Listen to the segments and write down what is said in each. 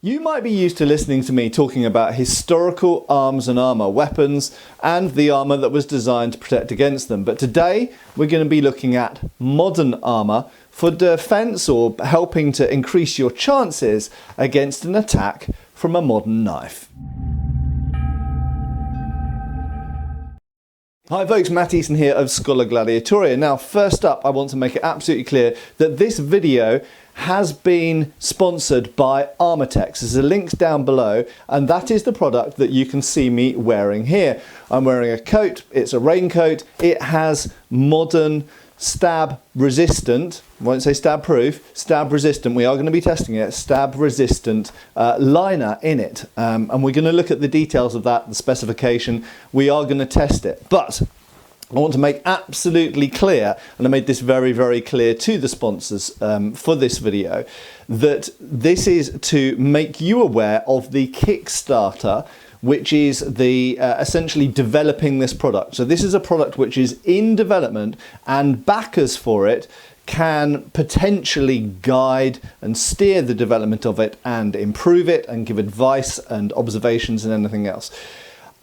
You might be used to listening to me talking about historical arms and armour weapons and the armour that was designed to protect against them, but today we're going to be looking at modern armour for defence or helping to increase your chances against an attack from a modern knife. Hi folks, Matt Easton here of Schola Gladiatoria. Now first up, I want to make it absolutely clear that this video has been sponsored by ARMOR-TEX. There's a link down below, and that is the product that you can see me wearing here. I'm wearing a coat, it's a raincoat, it has modern stab resistant, I won't say stab proof, stab resistant, we are going to be testing it, stab resistant liner in it. And we're going to look at the details of that, the specification, we are going to test it. But I want to make absolutely clear, and I made this very, very clear to the sponsors for this video, that this is to make you aware of the Kickstarter, which is the essentially developing this product. So this is a product which is in development, and backers for it can potentially guide and steer the development of it and improve it and give advice and observations and anything else.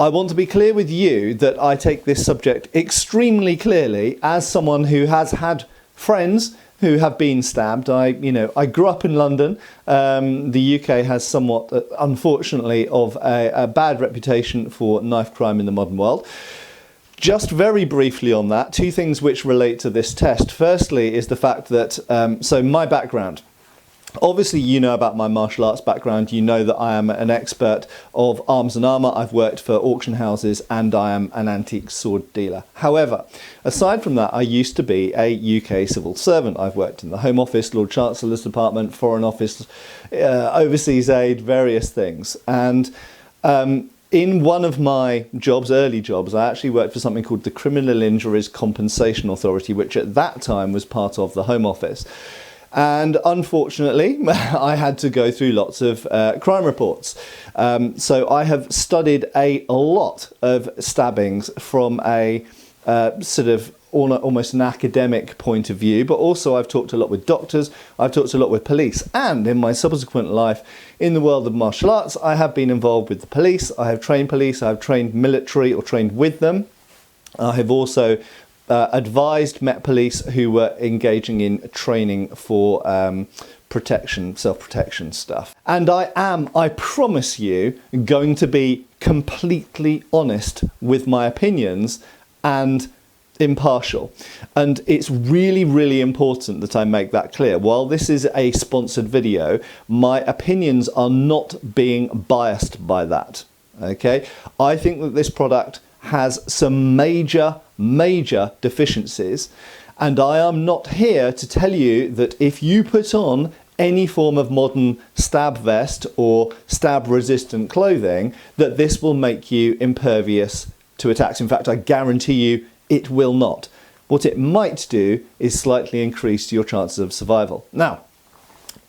I want to be clear with you that I take this subject extremely clearly as someone who has had friends who have been stabbed. I grew up in London. The UK has somewhat, unfortunately, of a bad reputation for knife crime in the modern world. Just very briefly on that, two things which relate to this test. Firstly is the fact that, so my background. Obviously, you know about my martial arts background. You know that I am an expert of arms and armour. I've worked for auction houses and I am an antique sword dealer. However, aside from that, I used to be a UK civil servant. I've worked in the Home Office, Lord Chancellor's Department, Foreign Office, overseas aid, various things. And in one of my jobs, early jobs, I actually worked for something called the Criminal Injuries Compensation Authority, which at that time was part of the Home Office. And unfortunately, I had to go through lots of crime reports. So I have studied a lot of stabbings from a sort of almost an academic point of view, but also I've talked a lot with doctors, I've talked a lot with police, and in my subsequent life in the world of martial arts, I have been involved with the police, I have trained military or trained with them. I have also advised Met Police who were engaging in training for protection, self-protection stuff. And I am, I promise you, going to be completely honest with my opinions and impartial. And it's really, really important that I make that clear. While this is a sponsored video, my opinions are not being biased by that. Okay? I think that this product has some major deficiencies, and I am not here to tell you that if you put on any form of modern stab vest or stab resistant clothing that this will make you impervious to attacks. In fact, I guarantee you it will not. What it might do is slightly increase your chances of survival. Now,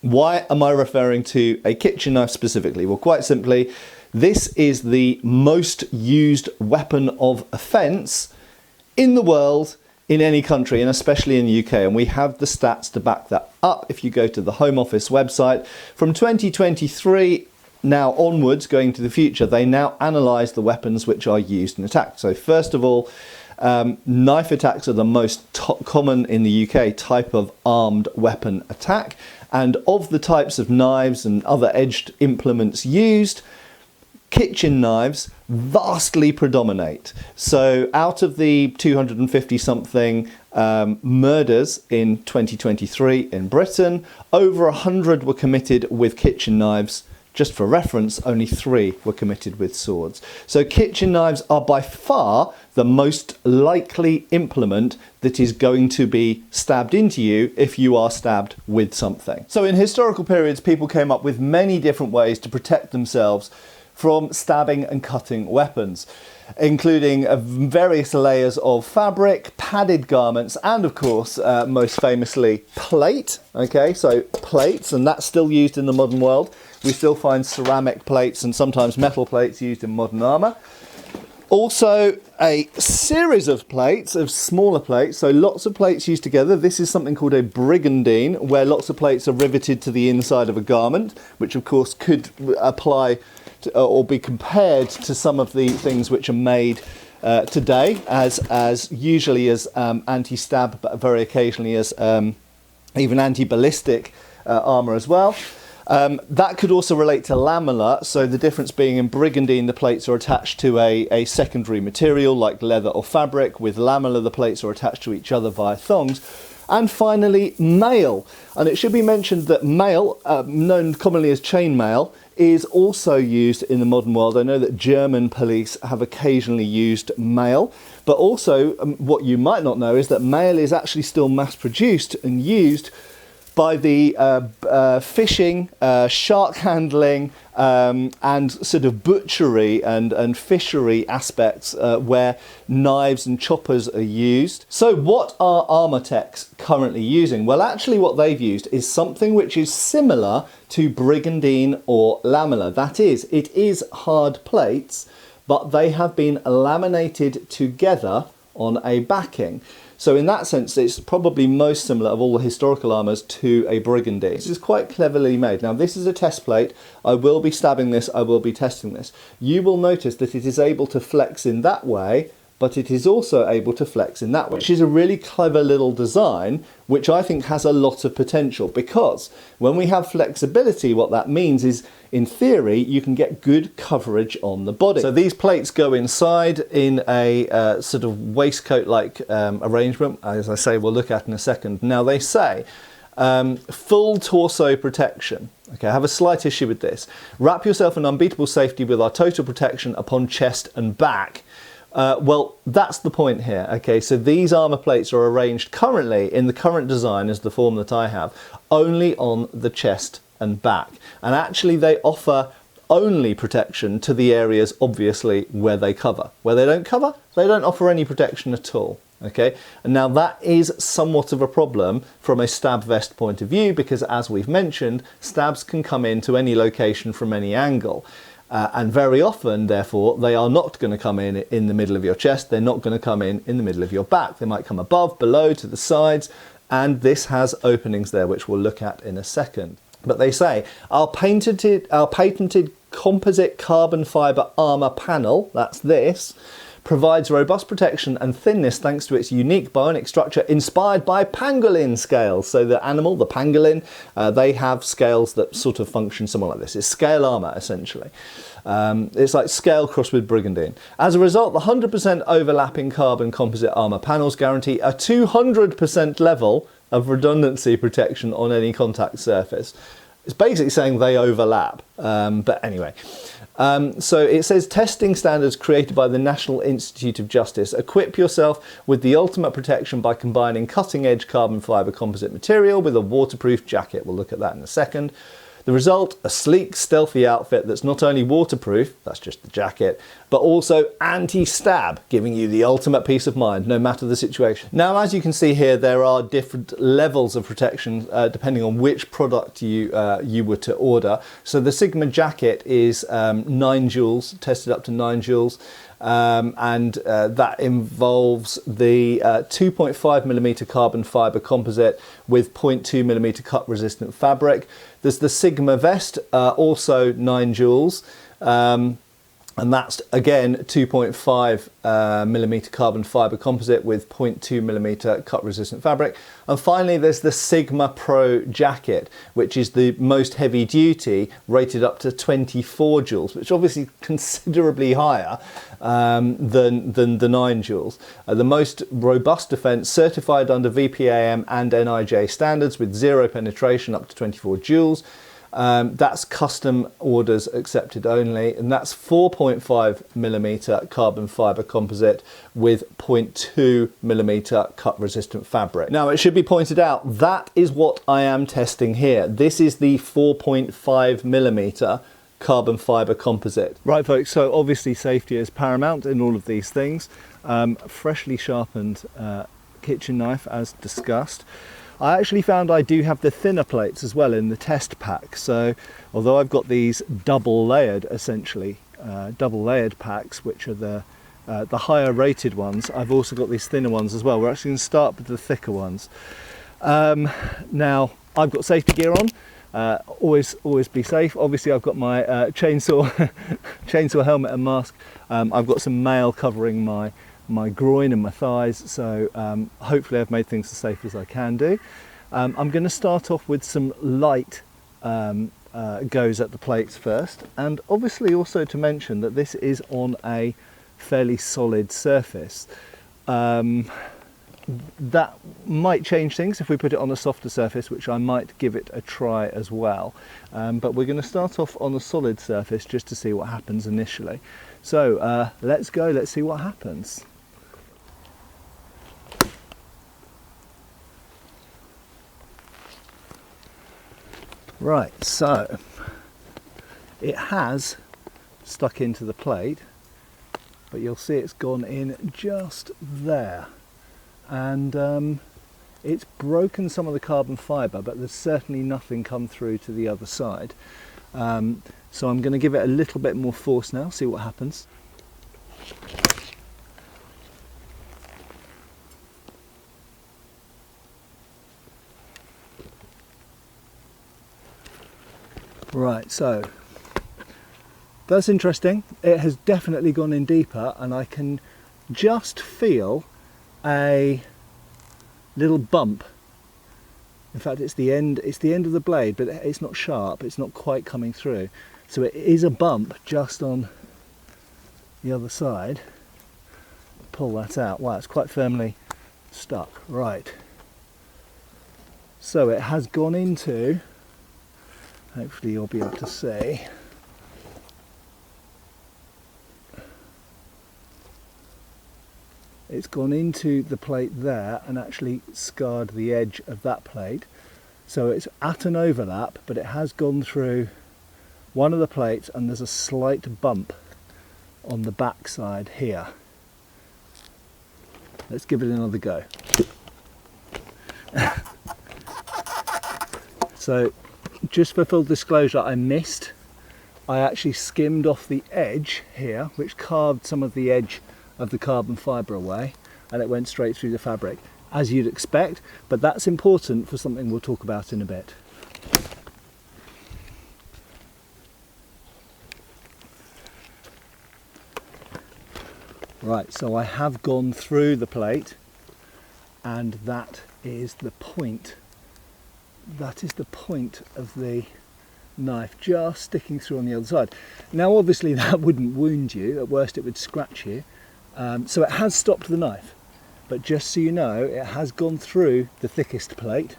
why am I referring to a kitchen knife specifically? Well, quite simply, this is the most used weapon of offence in the world, in any country, and especially in the UK. And we have the stats to back that up. If you go to the Home Office website, from 2023 now onwards, going to the future, they now analyse the weapons which are used in attacks. So first of all, knife attacks are the most common in the UK type of armed weapon attack. And of the types of knives and other edged implements used, kitchen knives vastly predominate. So out of the 250 something murders in 2023 in Britain, over 100 were committed with kitchen knives. Just for reference, only 3 were committed with swords. So kitchen knives are by far the most likely implement that is going to be stabbed into you if you are stabbed with something. So in historical periods, people came up with many different ways to protect themselves from stabbing and cutting weapons, including various layers of fabric, padded garments, and of course, most famously, plate. Okay, so plates, and that's still used in the modern world. We still find ceramic plates and sometimes metal plates used in modern armour. Also a series of plates, of smaller plates, so lots of plates used together. This is something called a brigandine, where lots of plates are riveted to the inside of a garment, which of course could apply to, or be compared to some of the things which are made today as usually as anti-stab, but very occasionally as even anti-ballistic armour as well. That could also relate to lamella, so the difference being in brigandine the plates are attached to a secondary material like leather or fabric. With lamella the plates are attached to each other via thongs. And finally, mail. And it should be mentioned that mail, known commonly as chainmail, is also used in the modern world. I know that German police have occasionally used mail, but also what you might not know is that mail is actually still mass produced and used by the fishing, shark handling, and sort of butchery and fishery aspects where knives and choppers are used. So what are ARMOR-TEX currently using? Well, actually what they've used is something which is similar to brigandine or lamella. That is, it is hard plates, but they have been laminated together on a backing. So in that sense, it's probably most similar of all the historical armours to a brigandine. This is quite cleverly made. Now this is a test plate. I will be stabbing this, I will be testing this. You will notice that it is able to flex in that way, but it is also able to flex in that way, which is a really clever little design, which I think has a lot of potential, because when we have flexibility, what that means is, in theory, you can get good coverage on the body. So these plates go inside in a sort of waistcoat-like arrangement, as I say, we'll look at in a second. Now they say full torso protection. Okay, I have a slight issue with this. Wrap yourself in unbeatable safety with our total protection upon chest and back. Well, that's the point here. Okay, so these armour plates are arranged currently in the current design as the form that I have, only on the chest and back. And actually they offer only protection to the areas, obviously, where they cover. Where they don't cover, they don't offer any protection at all. Okay, and now that is somewhat of a problem from a stab vest point of view, because as we've mentioned, stabs can come into any location from any angle. And very often, therefore, they are not going to come in the middle of your chest. They're not going to come in the middle of your back. They might come above, below, to the sides, and this has openings there, which we'll look at in a second. But they say our patented composite carbon fibre armour panel, that's this, provides robust protection and thinness thanks to its unique bionic structure inspired by pangolin scales. So the animal, the pangolin, they have scales that sort of function somewhat like this. It's scale armour, essentially. It's like scale crossed with brigandine. As a result, the 100% overlapping carbon composite armour panels guarantee a 200% level of redundancy protection on any contact surface. It's basically saying they overlap, but anyway. So it says testing standards created by the National Institute of Justice. Equip yourself with the ultimate protection by combining cutting-edge carbon fibre composite material with a waterproof jacket. We'll look at that in a second. The result, a sleek, stealthy outfit that's not only waterproof, that's just the jacket, but also anti-stab, giving you the ultimate peace of mind, no matter the situation. Now, as you can see here, there are different levels of protection depending on which product you were to order. So the Sigma jacket is 9 joules, tested up to 9 joules. And that involves the 2.5mm carbon fibre composite with 0.2mm cut resistant fabric. There's the Sigma vest, also 9 joules, and that's again 2.5mm carbon fibre composite with 0.2mm cut resistant fabric. And finally there's the Sigma Pro jacket, which is the most heavy duty, rated up to 24 joules, which obviously considerably higher than the 9 joules. The most robust defence, certified under VPAM and NIJ standards with 0 penetration up to 24 joules. That's custom orders accepted only, and that's 4.5mm carbon fibre composite with 0.2mm cut resistant fabric. Now, it should be pointed out that is what I am testing here. This is the 4.5mm carbon fibre composite. Right folks, so obviously safety is paramount in all of these things. Freshly sharpened kitchen knife as discussed. I actually found I do have the thinner plates as well in the test pack. So although I've got these double layered, essentially, double layered packs, which are the the higher rated ones, I've also got these thinner ones as well. We're actually going to start with the thicker ones. Now, I've got safety gear on. Always be safe. Obviously, I've got my chainsaw helmet and mask. I've got some mail covering my groin and my thighs, so hopefully I've made things as safe as I can do. I'm going to start off with some light goes at the plates first, and obviously also to mention that this is on a fairly solid surface. That might change things if we put it on a softer surface, which I might give it a try as well. But we're going to start off on a solid surface just to see what happens initially. So let's go, let's see what happens. Right, so it has stuck into the plate, but you'll see it's gone in just there. And it's broken some of the carbon fibre, but there's certainly nothing come through to the other side. So I'm going to give it a little bit more force now, see what happens. Right, so that's interesting. It has definitely gone in deeper, and I can just feel a little bump. In fact, it's the end of the blade, but it's not sharp, it's not quite coming through. So it is a bump just on the other side. Pull that out. Wow, it's quite firmly stuck. Right. So it has gone into, hopefully you'll be able to see, it's gone into the plate there and actually scarred the edge of that plate. So it's at an overlap, but it has gone through one of the plates, and there's a slight bump on the back side here. Let's give it another go. So just for full disclosure, I missed. I actually skimmed off the edge here, which carved some of the edge of the carbon fibre away, and it went straight through the fabric, as you'd expect, but that's important for something we'll talk about in a bit. Right, so I have gone through the plate, and that is the point. That is the point of the knife, just sticking through on the other side. Now obviously that wouldn't wound you, at worst it would scratch you. So it has stopped the knife, but just so you know, it has gone through the thickest plate,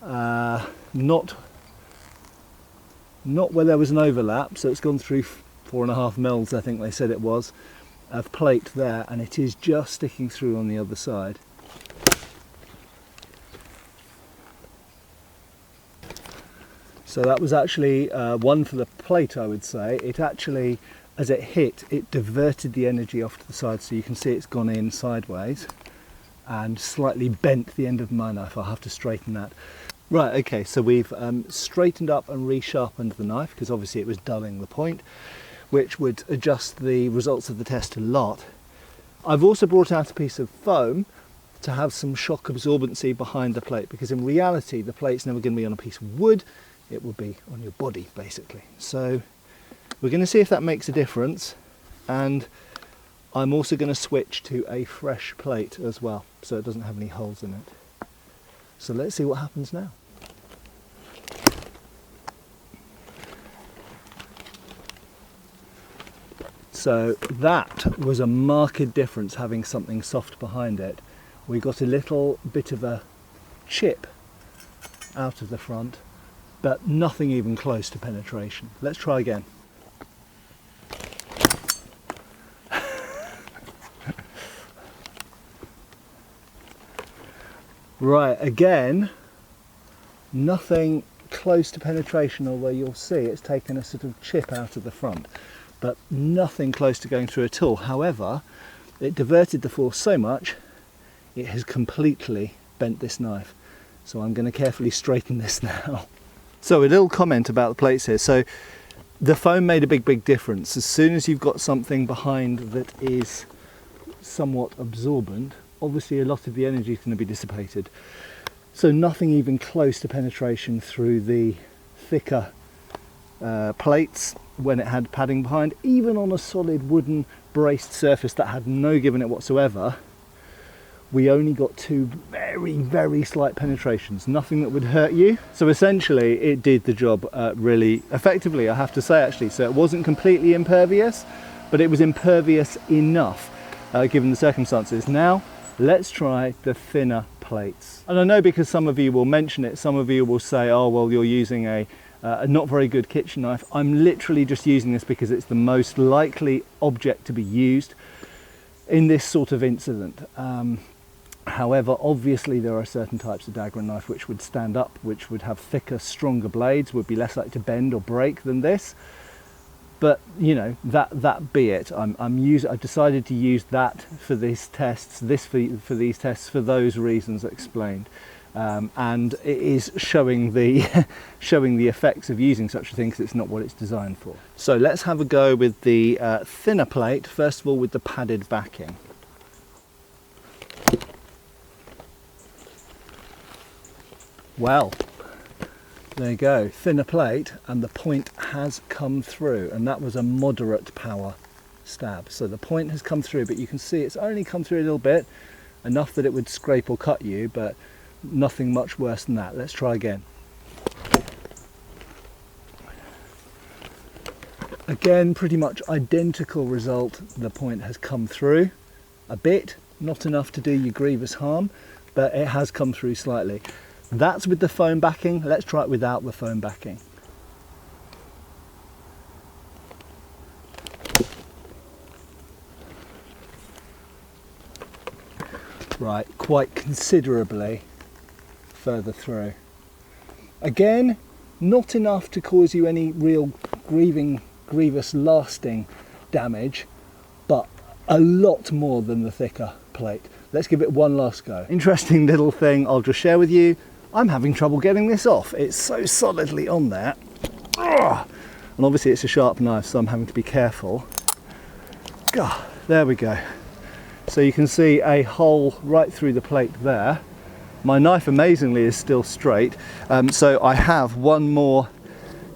not where there was an overlap, so it's gone through 4.5 mils, I think they said it was, of plate there, and it is just sticking through on the other side. So that was actually one for the plate, I would say. It actually, as it hit, it diverted the energy off to the side, so you can see it's gone in sideways and slightly bent the end of my knife. I'll have to straighten that. Right, okay, so we've straightened up and resharpened the knife, because obviously it was dulling the point, which would adjust the results of the test a lot. I've also brought out a piece of foam to have some shock absorbency behind the plate, because in reality the plate's never going to be on a piece of wood, it will be on your body basically. So we're going to see if that makes a difference, and I'm also going to switch to a fresh plate as well, so it doesn't have any holes in it. So let's see what happens now. So that was a marked difference, having something soft behind it. We got a little bit of a chip out of the front, but nothing even close to penetration. Let's try again. Right, again, nothing close to penetration, although you'll see it's taken a sort of chip out of the front, but nothing close to going through at all. However, it diverted the force so much, it has completely bent this knife. So I'm going to carefully straighten this now. So a little comment about the plates here. So the foam made a big difference. As soon as you've got something behind that is somewhat absorbent, obviously a lot of the energy is going to be dissipated. So nothing even close to penetration through the thicker plates when it had padding behind. Even on a solid wooden braced surface that had no give in it whatsoever, we only got two very slight penetrations, nothing that would hurt you. So essentially it did the job really effectively, I have to say, actually. So it wasn't completely impervious, but it was impervious enough given the circumstances. Now let's try the thinner plates. And I know, because some of you will mention it, some of you will say, oh well, you're using a not very good kitchen knife. I'm literally just using this because it's the most likely object to be used in this sort of incident. However, obviously there are certain types of dagger and knife which would stand up, which would have thicker, stronger blades, would be less likely to bend or break than this. But you know, that be it. I've decided to use that for these tests, for these tests for those reasons explained. And it is showing the showing the effects of using such a thing, because it's not what it's designed for. So let's have a go with the thinner plate, first of all with the padded backing. Well, there you go, thinner plate, and the point has come through, and that was a moderate power stab. So the point has come through, but you can see it's only come through a little bit, enough that it would scrape or cut you, but nothing much worse than that. Let's try again. Again, pretty much identical result. The point has come through a bit, not enough to do you grievous harm, but it has come through slightly. That's with the foam backing. Let's try it without the foam backing. Right, quite considerably further through. Again, not enough to cause you any real grievous lasting damage, but a lot more than the thicker plate. Let's give it one last go. Interesting little thing I'll just share with you. I'm having trouble getting this off. It's so solidly on there. Ugh. And obviously it's a sharp knife, so I'm having to be careful. God, there we go. So you can see a hole right through the plate there. My knife amazingly is still straight. So I have one more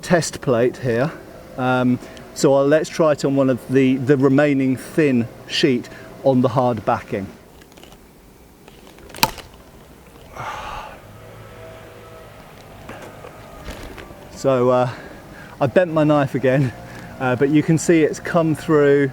test plate here. So let's try it on one of the remaining thin sheet on the hard backing. So I bent my knife again, but you can see it's come through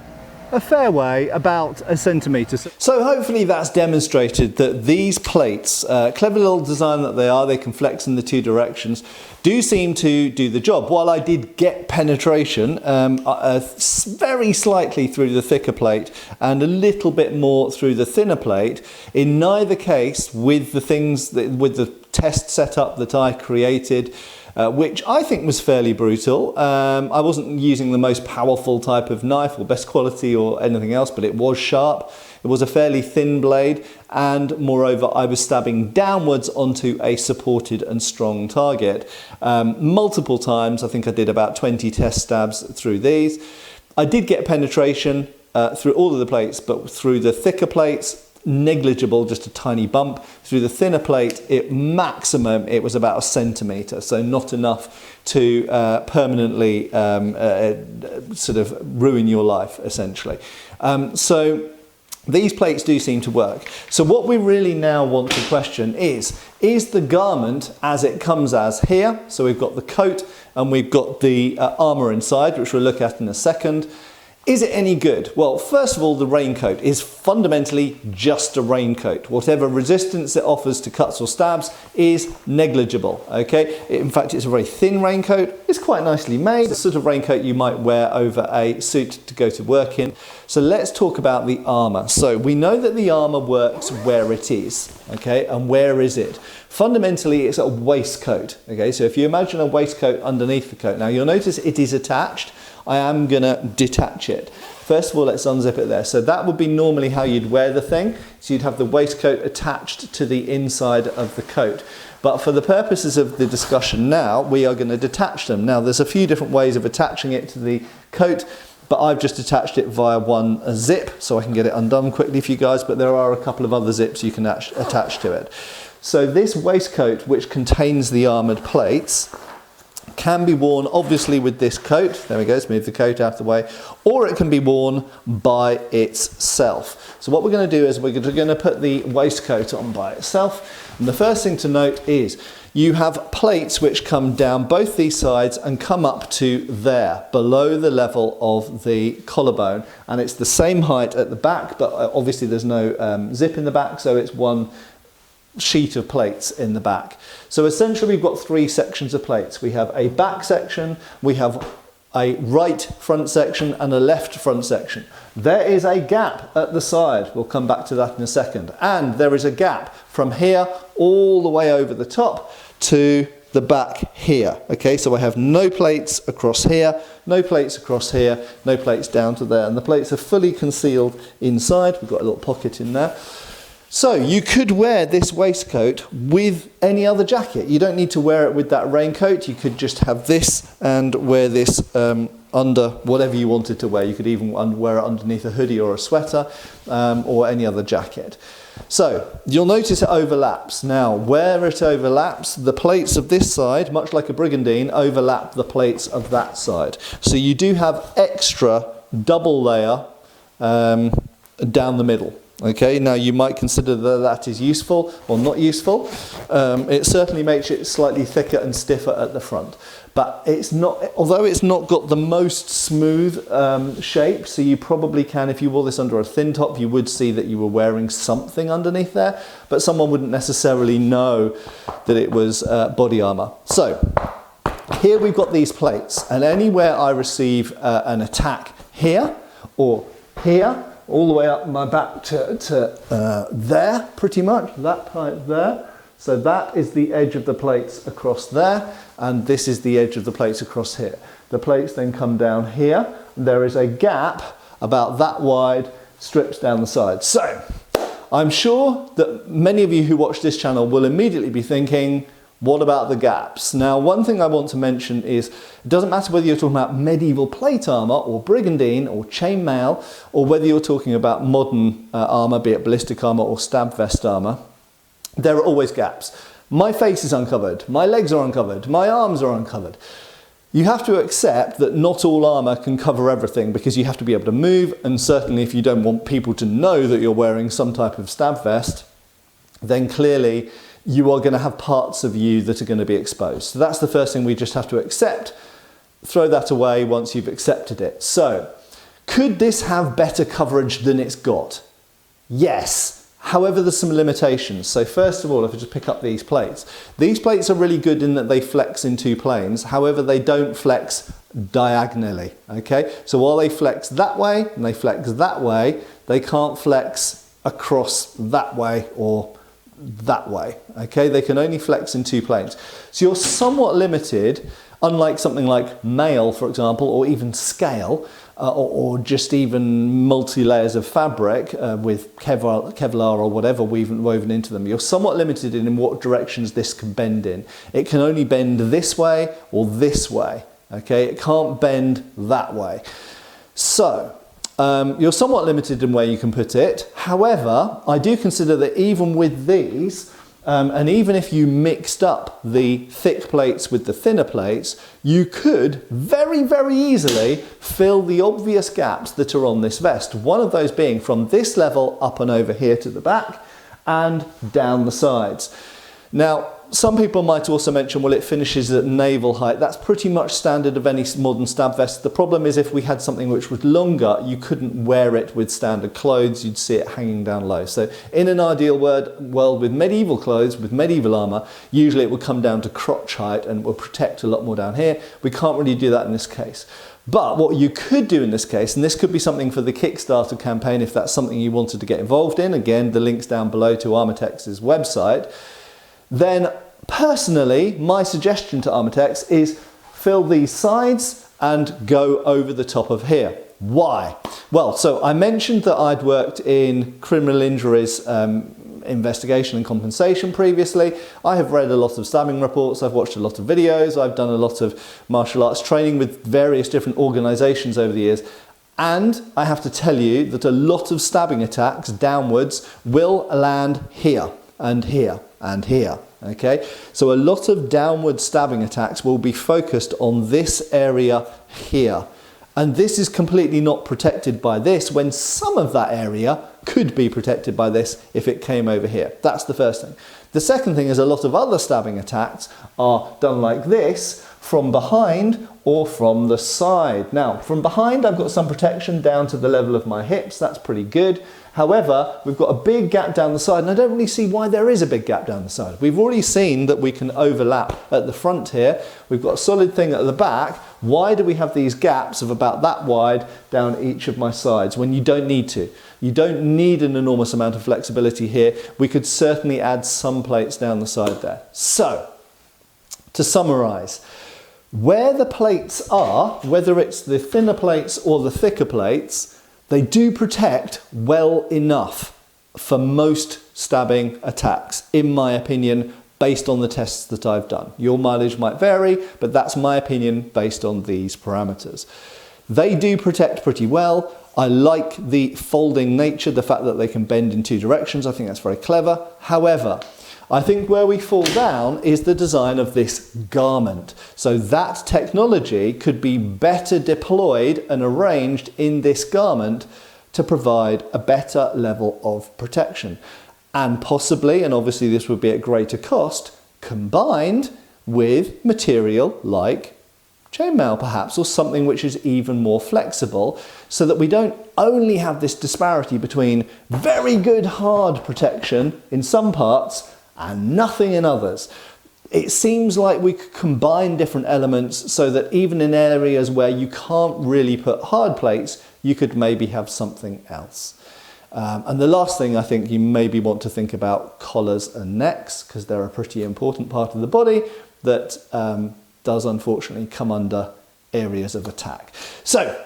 a fair way, about a centimetre. So hopefully that's demonstrated that these plates, clever little design that they can flex in the two directions, do seem to do the job. While I did get penetration very slightly through the thicker plate and a little bit more through the thinner plate, in neither case with the things with the test setup that I created, which I think was fairly brutal. I wasn't using the most powerful type of knife or best quality or anything else, but it was sharp. It was a fairly thin blade, and moreover I was stabbing downwards onto a supported and strong target. Multiple times, I think I did about 20 test stabs through these. I did get penetration through all of the plates, but through the thicker plates, negligible, just a tiny bump. Through the thinner plate, maximum it was about a centimetre, so not enough to permanently sort of ruin your life, essentially. So these plates do seem to work. So what we really now want to question is the garment as it comes as here? So we've got the coat and we've got the armour inside, which we'll look at in a second. Is it any good? Well, first of all, the raincoat is fundamentally just a raincoat. Whatever resistance it offers to cuts or stabs is negligible, okay? In fact, it's a very thin raincoat. It's quite nicely made. It's the sort of raincoat you might wear over a suit to go to work in. So let's talk about the armour. So we know that the armour works where it is, okay? And where is it? Fundamentally, it's a waistcoat, okay? So if you imagine a waistcoat underneath the coat, now you'll notice it is attached. I am going to detach it. First of all, let's unzip it there. So that would be normally how you'd wear the thing. So you'd have the waistcoat attached to the inside of the coat. But for the purposes of the discussion now, we are going to detach them. Now, there's a few different ways of attaching it to the coat, but I've just attached it via one zip, so I can get it undone quickly for you guys, but there are a couple of other zips you can attach to it. So this waistcoat, which contains the armoured plates, can be worn obviously with this coat. There we go, let's move the coat out of the way. Or it can be worn by itself. So what we're going to do is we're going to put the waistcoat on by itself. And the first thing to note is you have plates which come down both these sides and come up to there, below the level of the collarbone. And it's the same height at the back, but obviously there's no zip in the back, so it's one sheet of plates in the back. So essentially we've got three sections of plates. We have a back section, we have a right front section and a left front section. There is a gap at the side, we'll come back to that in a second, and there is a gap from here all the way over the top to the back here. Okay, so I have no plates across here, no plates across here, no plates down to there, and the plates are fully concealed inside. We've got a little pocket in there. So you could wear this waistcoat with any other jacket. You don't need to wear it with that raincoat. You could just have this and wear this under whatever you wanted to wear. You could even wear it underneath a hoodie or a sweater or any other jacket. So you'll notice it overlaps. Now where it overlaps, the plates of this side, much like a brigandine, overlap the plates of that side. So you do have extra double layer down the middle. Okay, now you might consider that that is useful or not useful. It certainly makes it slightly thicker and stiffer at the front. But it's not, although it's not got the most smooth shape, so you probably can, if you wore this under a thin top, you would see that you were wearing something underneath there, but someone wouldn't necessarily know that it was body armour. So here we've got these plates, and anywhere I receive an attack here or here, all the way up my back to there, pretty much, that height there. So that is the edge of the plates across there, and this is the edge of the plates across here. The plates then come down here, and there is a gap about that wide, strips down the side. So I'm sure that many of you who watch this channel will immediately be thinking, what about the gaps? Now, one thing I want to mention is it doesn't matter whether you're talking about medieval plate armour or brigandine or chainmail, or whether you're talking about modern armour, be it ballistic armour or stab vest armour, there are always gaps. My face is uncovered, my legs are uncovered, my arms are uncovered. You have to accept that not all armour can cover everything, because you have to be able to move, and certainly if you don't want people to know that you're wearing some type of stab vest, then clearly you are going to have parts of you that are going to be exposed. So that's the first thing we just have to accept. Throw that away once you've accepted it. So, could this have better coverage than it's got? Yes. However, there's some limitations. So first of all, if I just pick up these plates are really good in that they flex in two planes. However, they don't flex diagonally. Okay. So while they flex that way and they flex that way, they can't flex across that way or that way. Okay, they can only flex in two planes. So you're somewhat limited, unlike something like mail, for example, or even scale, or just even multi-layers of fabric with Kevlar or whatever woven into them. You're somewhat limited in what directions this can bend in. It can only bend this way or this way. Okay, it can't bend that way. So you're somewhat limited in where you can put it. However, I do consider that even with these, and even if you mixed up the thick plates with the thinner plates, you could very, very easily fill the obvious gaps that are on this vest. One of those being from this level up and over here to the back and down the sides. Now, some people might also mention, well, it finishes at navel height. That's pretty much standard of any modern stab vest. The problem is if we had something which was longer, you couldn't wear it with standard clothes. You'd see it hanging down low. So in an ideal world with medieval clothes, with medieval armour, usually it would come down to crotch height and will protect a lot more down here. We can't really do that in this case. But what you could do in this case, and this could be something for the Kickstarter campaign if that's something you wanted to get involved in, again, the link's down below to ARMOR-TEX's website, then personally, my suggestion to ARMOR-TEX is fill these sides and go over the top of here. Why? Well, so I mentioned that I'd worked in criminal injuries investigation and compensation previously. I have read a lot of stabbing reports, I've watched a lot of videos, I've done a lot of martial arts training with various different organisations over the years, and I have to tell you that a lot of stabbing attacks downwards will land here and here and here. Okay, so a lot of downward stabbing attacks will be focused on this area here. And this is completely not protected by this, when some of that area could be protected by this if it came over here. That's the first thing. The second thing is a lot of other stabbing attacks are done like this, from behind or from the side. Now, from behind I've got some protection down to the level of my hips, that's pretty good. However, we've got a big gap down the side, and I don't really see why there is a big gap down the side. We've already seen that we can overlap at the front here. We've got a solid thing at the back. Why do we have these gaps of about that wide down each of my sides when you don't need to? You don't need an enormous amount of flexibility here. We could certainly add some plates down the side there. So, to summarise, where the plates are, whether it's the thinner plates or the thicker plates, they do protect well enough for most stabbing attacks, in my opinion, based on the tests that I've done. Your mileage might vary, but that's my opinion based on these parameters. They do protect pretty well. I like the folding nature, the fact that they can bend in two directions. I think that's very clever. However, I think where we fall down is the design of this garment. So that technology could be better deployed and arranged in this garment to provide a better level of protection. And possibly, and obviously this would be at greater cost, combined with material like chainmail perhaps, or something which is even more flexible, so that we don't only have this disparity between very good hard protection in some parts and nothing in others. It seems like we could combine different elements so that even in areas where you can't really put hard plates, you could maybe have something else. And the last thing, I think you maybe want to think about collars and necks, because they're a pretty important part of the body that does unfortunately come under areas of attack. So,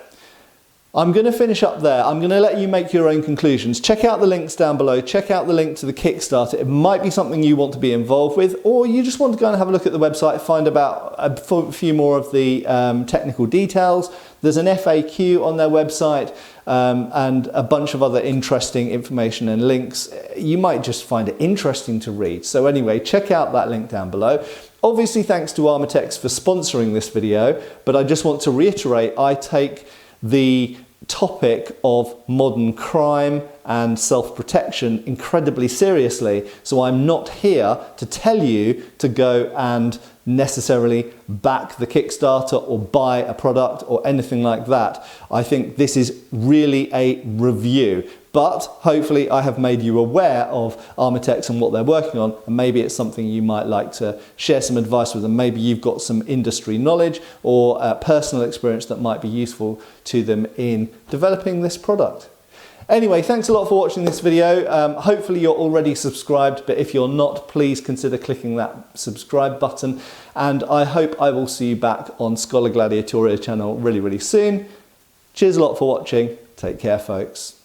I'm going to finish up there. I'm going to let you make your own conclusions. Check out the links down below. Check out the link to the Kickstarter. It might be something you want to be involved with, or you just want to go and have a look at the website, find about a few more of the technical details. There's an FAQ on their website and a bunch of other interesting information and links. You might just find it interesting to read. So anyway, check out that link down below. Obviously, thanks to ARMOR-TEX for sponsoring this video, but I just want to reiterate, I take the topic of modern crime and self-protection incredibly seriously, so I'm not here to tell you to go and necessarily back the Kickstarter or buy a product or anything like that. I think this is really a review, but hopefully I have made you aware of ARMOR-TEX and what they're working on, and maybe it's something you might like to share some advice with them. Maybe you've got some industry knowledge or personal experience that might be useful to them in developing this product. Anyway, thanks a lot for watching this video. Hopefully you're already subscribed, but if you're not, please consider clicking that subscribe button. And I hope I will see you back on Schola Gladiatoria channel really, really soon. Cheers a lot for watching. Take care, folks.